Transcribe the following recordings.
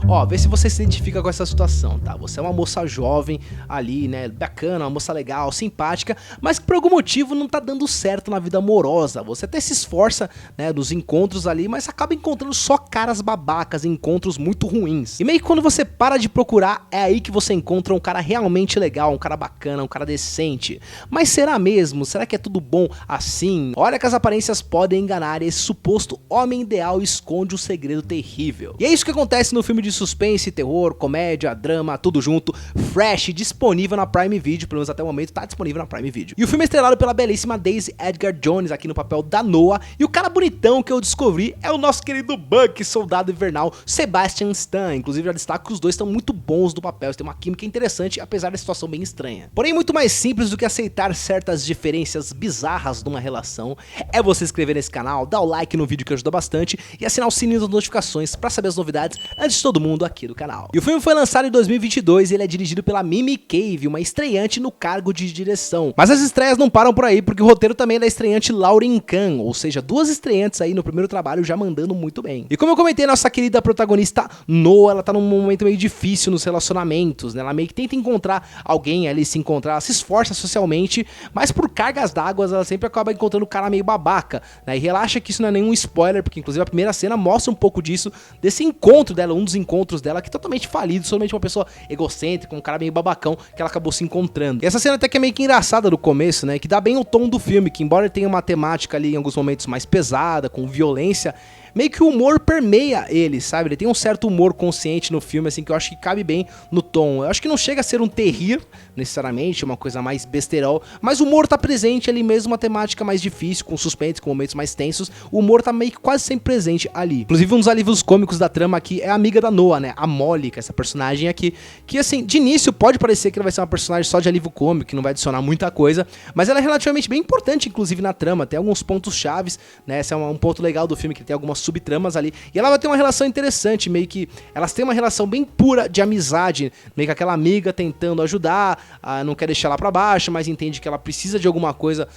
Ó, vê se você se identifica com essa situação, tá? Você é uma moça jovem ali, né, bacana, uma moça legal, simpática, mas que por algum motivo não tá dando certo na vida amorosa. Você até se esforça, né, nos encontros ali, mas acaba encontrando só caras babacas, encontros muito ruins. E meio que quando você para de procurar, é aí que você encontra um cara realmente legal, um cara bacana, um cara decente. Mas será mesmo? Será que é tudo bom assim? Olha que as aparências podem enganar e esse suposto homem ideal esconde um segredo terrível. E é isso que acontece no filme de suspense, terror, comédia, drama, tudo junto, Fresh, disponível na Prime Video, pelo menos até o momento tá disponível na Prime Video. E o filme é estrelado pela belíssima Daisy Edgar Jones aqui no papel da Noah, e o cara bonitão que eu descobri é o nosso querido Bucky, soldado invernal, Sebastian Stan. Inclusive já destaco que os dois estão muito bons do papel, eles têm uma química interessante, apesar da situação bem estranha. Porém, muito mais simples do que aceitar certas diferenças bizarras numa relação é você se inscrever nesse canal, dar o like no vídeo que ajuda bastante e assinar o sininho das notificações para saber as novidades antes de todo mundo aqui do canal. E o filme foi lançado em 2022 e ele é dirigido pela Mimi Cave, uma estreante no cargo de direção. Mas as estreias não param por aí, porque o roteiro também é da estreante Lauren Kahn, ou seja, duas estreantes aí no primeiro trabalho já mandando muito bem. E como eu comentei, nossa querida protagonista Noah, ela tá num momento meio difícil nos relacionamentos, né? Ela meio que tenta encontrar alguém ali, se encontrar, ela se esforça socialmente, mas por cargas d'água ela sempre acaba encontrando um cara meio babaca, né? E relaxa que isso não é nenhum spoiler, porque inclusive a primeira cena mostra um pouco disso, desse encontro dela, um dos encontros dela que é totalmente falido, somente uma pessoa egocêntrica, um cara meio babacão que ela acabou se encontrando. E essa cena até que é meio que engraçada no começo, né? Que dá bem o tom do filme, que embora ele tenha uma temática ali em alguns momentos mais pesada, com violência, meio que o humor permeia ele, sabe? Ele tem um certo humor consciente no filme, assim, que eu acho que cabe bem no tom. Eu acho que não chega a ser um terrir, necessariamente, uma coisa mais besterol, mas o humor tá presente ali mesmo, uma temática mais difícil, com suspense, com momentos mais tensos, o humor tá meio que quase sempre presente ali. Inclusive, um dos alívios cômicos da trama aqui é a amiga da Noah, né? A Molly, que é essa personagem aqui, que, assim, de início pode parecer que ela vai ser uma personagem só de alívio cômico, que não vai adicionar muita coisa, mas ela é relativamente bem importante, inclusive, na trama, tem alguns pontos chaves, né? Esse é um ponto legal do filme, que tem algumas subtramas ali, e ela vai ter uma relação interessante, meio que elas têm uma relação bem pura de amizade, meio que aquela amiga tentando ajudar, não quer deixar ela pra baixo, mas entende que ela precisa de alguma coisa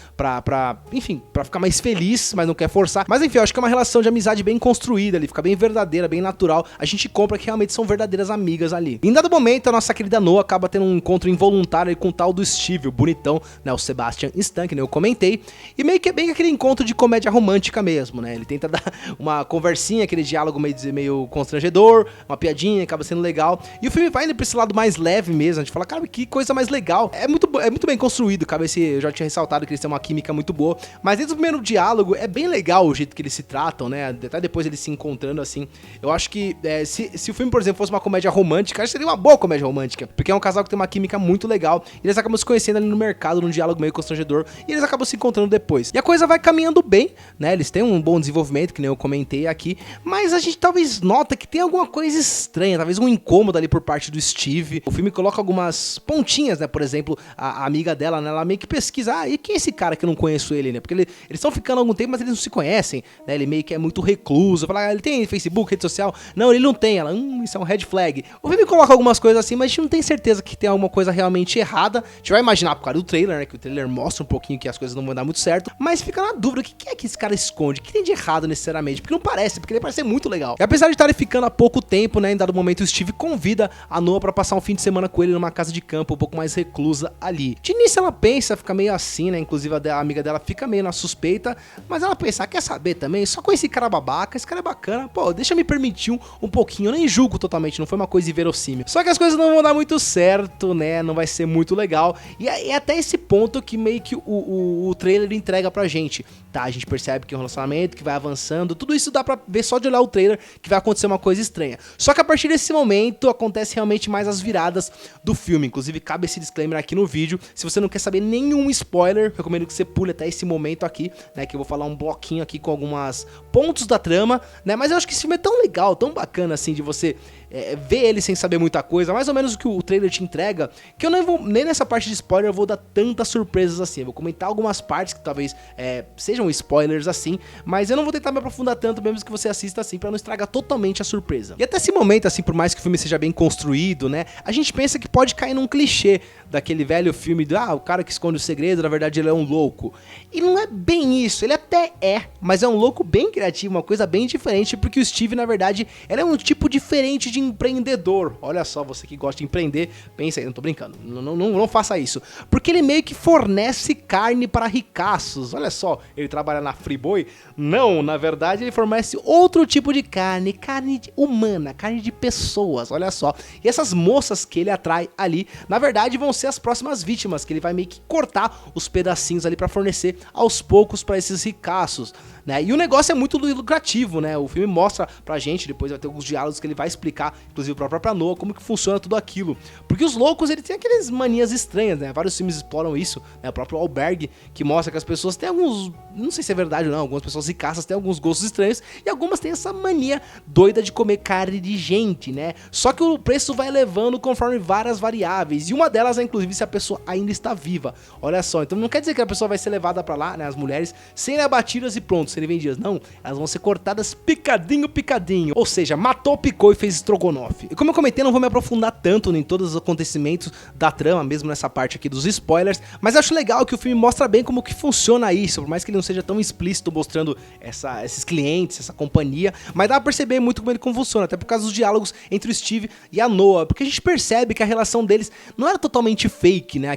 enfim, pra ficar mais feliz, mas não quer forçar. Mas enfim, eu acho que é uma relação de amizade bem construída ali, fica bem verdadeira, bem natural, a gente compra que realmente são verdadeiras amigas ali. Em dado momento, a nossa querida Noah acaba tendo um encontro involuntário com o tal do Steve, o bonitão, né, o Sebastian Stan, que nem eu comentei, e meio que é bem aquele encontro de comédia romântica mesmo, né, ele tenta dar uma conversinha, aquele diálogo meio constrangedor, uma piadinha, acaba sendo legal, e o filme vai indo pra esse lado mais leve mesmo, a gente fala, cara, que coisa mais legal, é muito bem construído, cabe eu já tinha ressaltado que eles têm uma química muito boa, mas desde o primeiro diálogo é bem legal o jeito que eles se tratam, né, até depois eles se encontrando assim, eu acho que se o filme, por exemplo, fosse uma comédia romântica, acho que seria uma boa comédia romântica, porque é um casal que tem uma química muito legal, e eles acabam se conhecendo ali no mercado, num diálogo meio constrangedor, e eles acabam se encontrando depois, e a coisa vai caminhando bem, né, eles têm um bom desenvolvimento, que nem eu comentei aqui, mas a gente talvez nota que tem alguma coisa estranha, talvez um incômodo ali por parte do Steve. O filme coloca algumas pontinhas, né? Por exemplo, a amiga dela, né? Ela meio que pesquisa, e quem é esse cara que eu não conheço ele, né? Porque eles estão ficando há algum tempo, mas eles não se conhecem, né? Ele meio que é muito recluso. Fala, ele tem Facebook, rede social? Não, ele não tem. Ela, isso é um red flag. O filme coloca algumas coisas assim, mas a gente não tem certeza que tem alguma coisa realmente errada. A gente vai imaginar por causa do trailer, né? Que o trailer mostra um pouquinho que as coisas não vão dar muito certo, mas fica na dúvida, o que é que esse cara esconde? O que tem de errado necessariamente? Porque não parece, porque ele parece ser muito legal. E apesar de estarem ficando há pouco tempo, né, em dado momento o Steve convida a Noah pra passar um fim de semana com ele numa casa de campo um pouco mais reclusa ali. De início ela pensa, fica meio assim, né, inclusive a amiga dela fica meio na suspeita, mas ela pensa, quer saber também, só com esse cara babaca, esse cara é bacana, pô, deixa eu me permitir um pouquinho, eu nem julgo totalmente, não foi uma coisa inverossímil. Só que as coisas não vão dar muito certo, né, não vai ser muito legal, e é até esse ponto que meio que o trailer entrega pra gente, tá, a gente percebe que é um relacionamento que vai avançando, tudo isso dá pra ver só de olhar o trailer, que vai acontecer uma coisa estranha. Só que a partir desse momento acontece realmente mais as viradas do filme. Inclusive cabe esse disclaimer aqui no vídeo. Se você não quer saber nenhum spoiler, recomendo que você pule até esse momento aqui, né, que eu vou falar um bloquinho aqui com alguns pontos da trama, né, mas eu acho que esse filme é tão legal, tão bacana assim de você ver ele sem saber muita coisa, mais ou menos o que o trailer te entrega, que eu nem nessa parte de spoiler eu vou dar tantas surpresas assim. Eu vou comentar algumas partes que talvez sejam sejam spoilers assim, mas eu não vou tentar me aprofundar tanto, mesmo que você assista assim, pra não estragar totalmente a surpresa. E até esse momento, assim, por mais que o filme seja bem construído, né, a gente pensa que pode cair num clichê daquele velho filme do, o cara que esconde o segredo, na verdade ele é um louco. E não é bem isso, ele até é, mas é um louco bem criativo, uma coisa bem diferente, porque o Steve, na verdade, ele é um tipo diferente de empreendedor. Olha só, você que gosta de empreender, pensa aí, não tô brincando, não faça isso. Porque ele meio que fornece carne para ricaços. Olha só, ele trabalha na Friboi? Não, na verdade ele fornece outro tipo de carne humana, carne de pessoas, olha só. E essas moças que ele atrai ali, na verdade vão ser as próximas vítimas, que ele vai meio que cortar os pedacinhos ali para fornecer aos poucos para esses ricaços, né? E o negócio é muito lucrativo, né? O filme mostra pra gente, depois vai ter alguns diálogos que ele vai explicar, inclusive pra própria Noa, como que funciona tudo aquilo. Porque os loucos, ele tem aquelas manias estranhas, né? Vários filmes exploram isso, né? O próprio Albergue, que mostra que as pessoas têm alguns, não sei se é verdade ou não, algumas pessoas ricaças têm alguns gostos estranhos, e algumas têm essa mania doida de comer carne de gente, né? Só que o preço vai elevando conforme várias variáveis, e uma delas é, inclusive, se a pessoa ainda está viva. Olha só, então não quer dizer que a pessoa vai ser levada pra lá, né? As mulheres, serem abatidas e pronto, serem vendidas. Não, elas vão ser cortadas picadinho. Ou seja, matou, picou e fez estrogonofe. E como eu comentei, não vou me aprofundar tanto em todos os acontecimentos da trama, mesmo nessa parte aqui dos spoilers, mas acho legal que o filme mostra bem como que funciona isso, por mais que ele não seja tão explícito mostrando esses clientes, essa companhia, mas dá pra perceber muito como ele funciona, até por causa dos diálogos entre o Steve e a Noa, porque a gente percebe que a relação deles não era totalmente fake, né?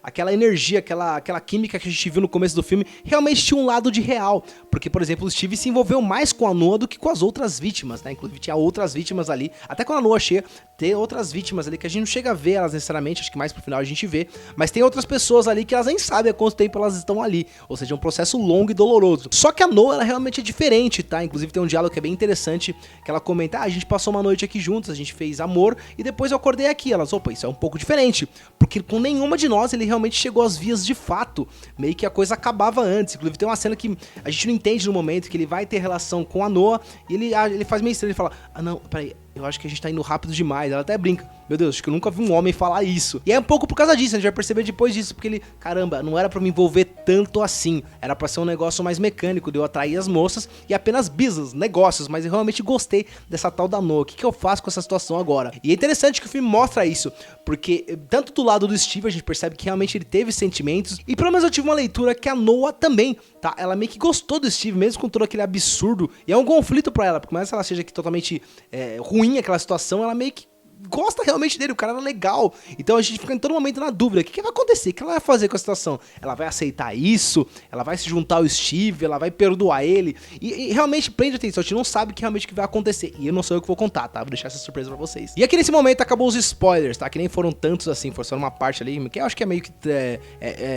Aquela energia, aquela química que a gente viu no começo do filme, realmente tinha um lado de real, porque, por exemplo, o Steve se envolveu mais com a Noa do que com as outras vítimas, né? Inclusive tinha outras vítimas ali, até quando a Noa chega, tem outras vítimas ali que a gente não chega a ver elas necessariamente, acho que mais pro final a gente vê, mas tem outras pessoas ali que elas nem sabem há quanto tempo elas estão ali, ou seja, é um processo longo e doloroso. Só que a Noa, ela realmente é diferente, tá? Inclusive tem um diálogo que é bem interessante, que ela comenta, a gente passou uma noite aqui juntos, a gente fez amor, e depois eu acordei aqui. Elas, opa, isso é um pouco diferente, porque com nenhuma de nós ele realmente chegou às vias de fato, meio que a coisa acabava antes. Inclusive tem uma cena que a gente não entende no momento, que ele vai ter relação com a Noa, e ele faz meio estranho, ele fala, não, peraí, eu acho que a gente tá indo rápido demais. Ela até brinca, meu Deus, acho que eu nunca vi um homem falar isso. E é um pouco por causa disso, a gente vai perceber depois disso, porque ele, caramba, não era pra me envolver tanto assim, era pra ser um negócio mais mecânico, de eu atrair as moças e apenas business, negócios, mas eu realmente gostei dessa tal da Noa. O que eu faço com essa situação agora? E é interessante que o filme mostra isso, porque tanto do lado do Steve a gente percebe que realmente ele teve sentimentos, e pelo menos eu tive uma leitura que a Noa também, tá? Ela meio que gostou do Steve, mesmo com todo aquele absurdo, e é um conflito pra ela, porque mais ela seja que totalmente ruim aquela situação, ela meio que gosta realmente dele, o cara era legal. Então a gente fica em todo momento na dúvida, o que vai acontecer, o que ela vai fazer com a situação? Ela vai aceitar isso? Ela vai se juntar ao Steve? Ela vai perdoar ele? E realmente prende atenção, a gente não sabe realmente o que vai acontecer, e eu não sou eu que vou contar, tá? Vou deixar essa surpresa pra vocês. E aqui nesse momento acabou os spoilers, tá? Que nem foram tantos assim, foi só uma parte ali, que eu acho que é meio que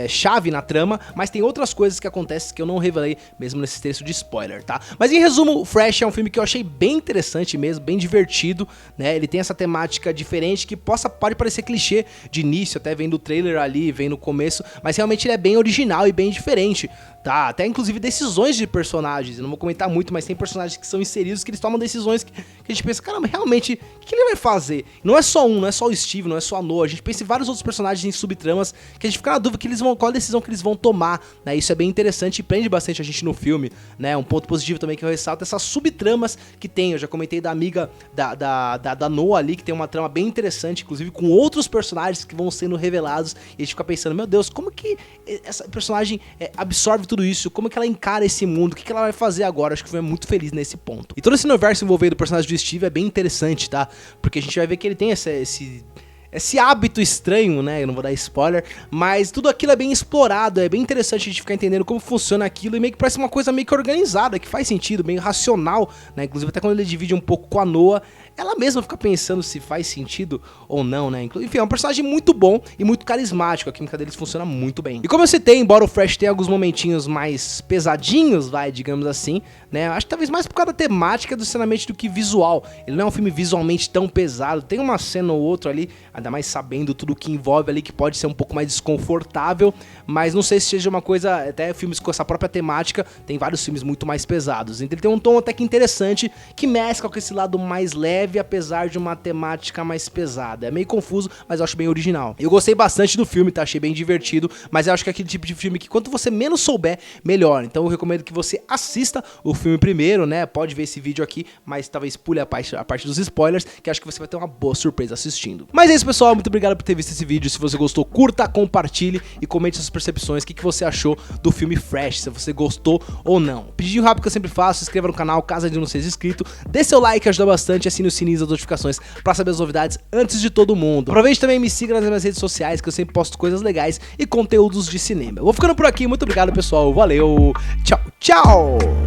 chave na trama, mas tem outras coisas que acontecem que eu não revelei mesmo nesse texto de spoiler, tá? Mas em resumo, o Fresh é um filme que eu achei bem interessante mesmo, bem divertido, né? Ele tem essa temática diferente que pode parecer clichê de início, até vem do trailer ali, vem no começo, mas realmente ele é bem original e bem diferente, tá? Até inclusive decisões de personagens, eu não vou comentar muito, mas tem personagens que são inseridos que eles tomam decisões que a gente pensa, caramba, realmente, o que ele vai fazer? Não é só não é só o Steve, não é só a Noa, a gente pensa em vários outros personagens em subtramas que a gente fica na dúvida qual a decisão que eles vão tomar, né? Isso é bem interessante e prende bastante a gente no filme, né? Um ponto positivo também que eu ressalto é essas subtramas que tem. Eu já comentei da amiga da Noa ali, que tem uma trama bem interessante, inclusive com outros personagens que vão sendo revelados, e a gente fica pensando, meu Deus, como que essa personagem absorve tudo isso, como que ela encara esse mundo, o que ela vai fazer agora? Acho que foi muito feliz nesse ponto. E todo esse universo envolvendo o personagem do Steve é bem interessante, tá? Porque a gente vai ver que ele tem esse hábito estranho, né? Eu não vou dar spoiler, mas tudo aquilo é bem explorado, é bem interessante a gente ficar entendendo como funciona aquilo, e meio que parece uma coisa meio que organizada, que faz sentido, meio racional, né? Inclusive até quando ele divide um pouco com a Noa, ela mesma fica pensando se faz sentido ou não, né? Enfim, é um personagem muito bom e muito carismático, a química deles funciona muito bem. E como eu citei, embora o Fresh tenha alguns momentinhos mais pesadinhos, digamos assim, né? Acho que talvez mais por causa da temática do cenário do que visual. Ele não é um filme visualmente tão pesado, tem uma cena ou outra ali, ainda mais sabendo tudo que envolve ali, que pode ser um pouco mais desconfortável, mas não sei se seja uma coisa, até filmes com essa própria temática, tem vários filmes muito mais pesados, então ele tem um tom até que interessante, que mescla com esse lado mais leve, apesar de uma temática mais pesada. É meio confuso, mas eu acho bem original. Eu gostei bastante do filme, tá? Achei bem divertido, mas eu acho que é aquele tipo de filme que quanto você menos souber, melhor. Então eu recomendo que você assista o filme primeiro, né? Pode ver esse vídeo aqui, mas talvez pule a parte dos spoilers, que acho que você vai ter uma boa surpresa assistindo. Mas é isso, pessoal. Muito obrigado por ter visto esse vídeo. Se você gostou, curta, compartilhe e comente suas percepções. O que você achou do filme Fresh, se você gostou ou não. Pedidinho rápido que eu sempre faço, se inscreva no canal caso ainda não seja inscrito, dê seu like, ajuda bastante, assine o sininho das notificações pra saber as novidades antes de todo mundo. Aproveite também e me siga nas minhas redes sociais, que eu sempre posto coisas legais e conteúdos de cinema. Eu vou ficando por aqui, muito obrigado, pessoal. Valeu, tchau, tchau!